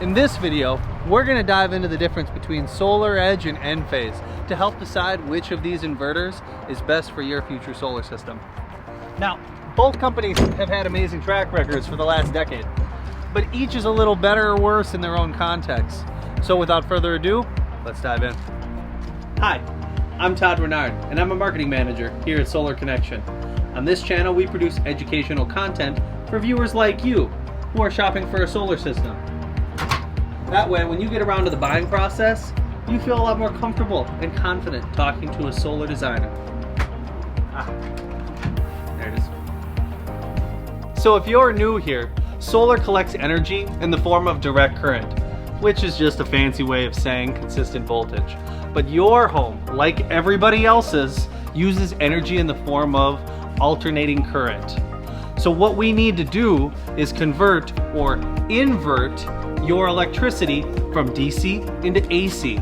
In this video, we're going to dive into the difference between SolarEdge and Enphase to help decide which of these inverters is best for your future solar system. Now, both companies have had amazing track records for the last decade, but each is a little better or worse in their own context. So without further ado, let's dive in. Hi, I'm Todd Renard, and I'm a marketing manager here at Solar Connection. On this channel, we produce educational content for viewers like you who are shopping for a solar system. That way, when you get around to the buying process, you feel a lot more comfortable and confident talking to a solar designer. There it is. So if you're new here, solar collects energy in the form of direct current, which is just a fancy way of saying consistent voltage. But your home, like everybody else's, uses energy in the form of alternating current. So what we need to do is convert or invert your electricity from DC into AC,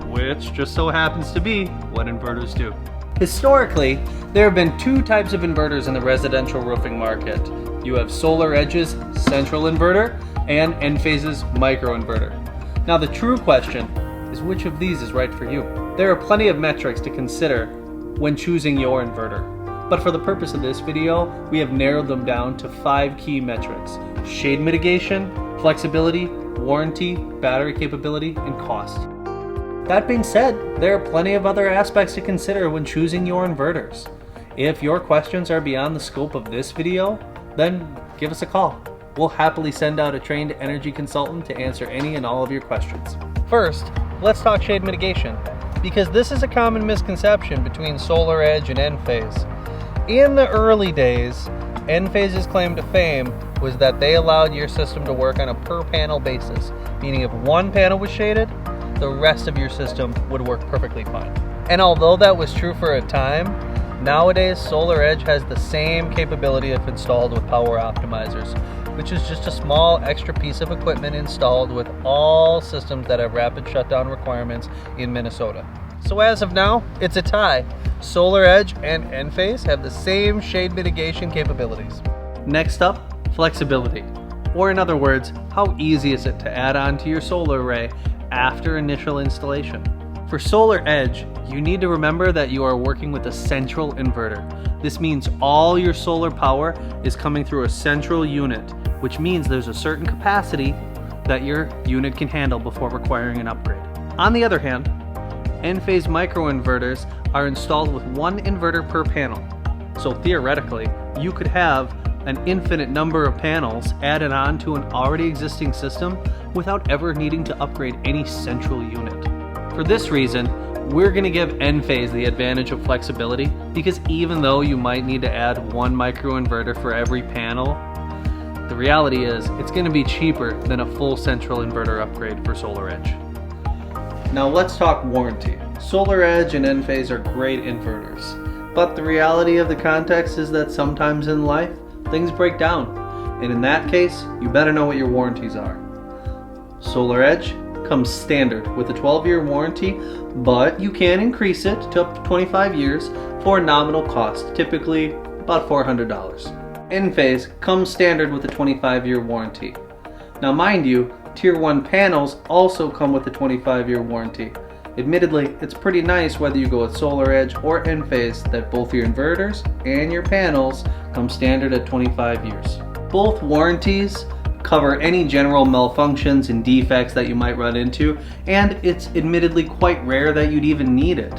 which just so happens to be what inverters do. Historically, there have been two types of inverters in the residential roofing market. You have SolarEdge's central inverter and Enphase's microinverter. Now the true question is which of these is right for you? There are plenty of metrics to consider when choosing your inverter. But for the purpose of this video, we have narrowed them down to 5 key metrics: shade mitigation, flexibility, warranty, battery capability, and cost. That being said, there are plenty of other aspects to consider when choosing your inverters. If your questions are beyond the scope of this video, then give us a call. We'll happily send out a trained energy consultant to answer any and all of your questions. First, let's talk shade mitigation, because this is a common misconception between SolarEdge and Enphase. In the early days, Enphase's claim to fame was that they allowed your system to work on a per panel basis, meaning if one panel was shaded, the rest of your system would work perfectly fine. And although that was true for a time, nowadays SolarEdge has the same capability if installed with power optimizers, which is just a small extra piece of equipment installed with all systems that have rapid shutdown requirements in Minnesota. So as of now, it's a tie. SolarEdge and Enphase have the same shade mitigation capabilities. Next up, flexibility. Or in other words, how easy is it to add on to your solar array after initial installation? For SolarEdge, you need to remember that you are working with a central inverter. This means all your solar power is coming through a central unit, which means there's a certain capacity that your unit can handle before requiring an upgrade. On the other hand, Enphase microinverters are installed with one inverter per panel. So theoretically, you could have an infinite number of panels added on to an already existing system without ever needing to upgrade any central unit. For this reason, we're going to give Enphase the advantage of flexibility, because even though you might need to add one microinverter for every panel, the reality is it's going to be cheaper than a full central inverter upgrade for SolarEdge. Now let's talk warranty. SolarEdge and Enphase are great inverters, but the reality of the context is that sometimes in life, things break down. And in that case, you better know what your warranties are. SolarEdge comes standard with a 12-year warranty, but you can increase it to up to 25 years for a nominal cost, typically about $400. Enphase comes standard with a 25-year warranty. Now mind you, Tier 1 panels also come with a 25-year warranty. Admittedly, it's pretty nice whether you go with SolarEdge or Enphase that both your inverters and your panels come standard at 25 years. Both warranties cover any general malfunctions and defects that you might run into, and it's admittedly quite rare that you'd even need it.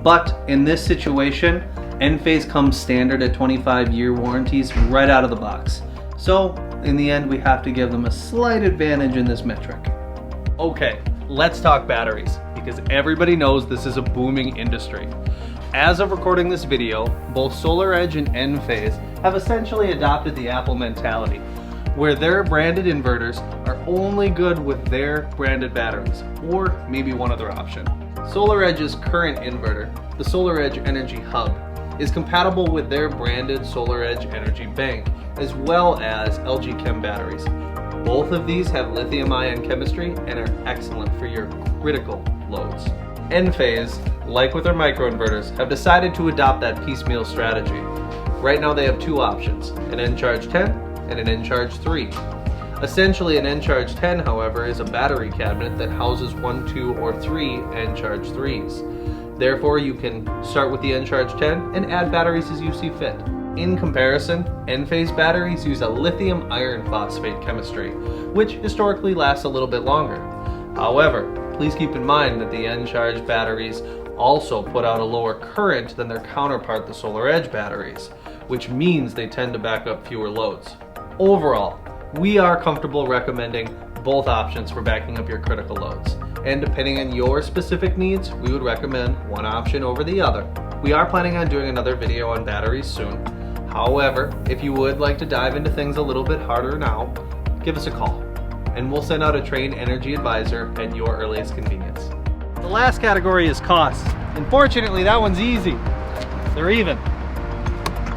But in this situation, Enphase comes standard at 25-year warranties right out of the box. So in the end, we have to give them a slight advantage in this metric. Okay, let's talk batteries, because everybody knows this is a booming industry. As of recording this video, both SolarEdge and Enphase have essentially adopted the Apple mentality, where their branded inverters are only good with their branded batteries, or maybe one other option. SolarEdge's current inverter, the SolarEdge Energy Hub, is compatible with their branded SolarEdge Energy Bank, as well as LG Chem batteries. Both of these have lithium-ion chemistry and are excellent for your critical loads. Enphase, like with their microinverters, have decided to adopt that piecemeal strategy. Right now they have two options, an Encharge 10 and an Encharge 3. Essentially, an Encharge 10, however, is a battery cabinet that houses 1, 2, or 3 Encharge 3s. Therefore, you can start with the Encharge 10 and add batteries as you see fit. In comparison, Enphase batteries use a lithium iron phosphate chemistry, which historically lasts a little bit longer. However, please keep in mind that the Encharge batteries also put out a lower current than their counterpart, the SolarEdge batteries, which means they tend to back up fewer loads. Overall, we are comfortable recommending both options for backing up your critical loads. And depending on your specific needs, we would recommend one option over the other. We are planning on doing another video on batteries soon. However, if you would like to dive into things a little bit harder now, give us a call, and we'll send out a trained energy advisor at your earliest convenience. The last category is cost. Unfortunately, that one's easy. They're even.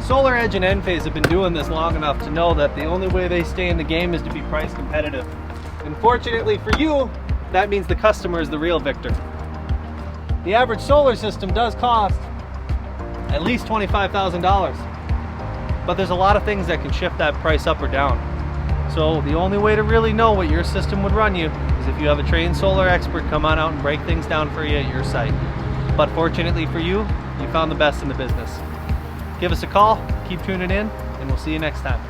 SolarEdge and Enphase have been doing this long enough to know that the only way they stay in the game is to be price competitive. Unfortunately for you, that means the customer is the real victor. The average solar system does cost at least $25,000, but there's a lot of things that can shift that price up or down. So the only way to really know what your system would run you is if you have a trained solar expert come on out and break things down for you at your site. But fortunately for you, you found the best in the business. Give us a call, keep tuning in, and we'll see you next time.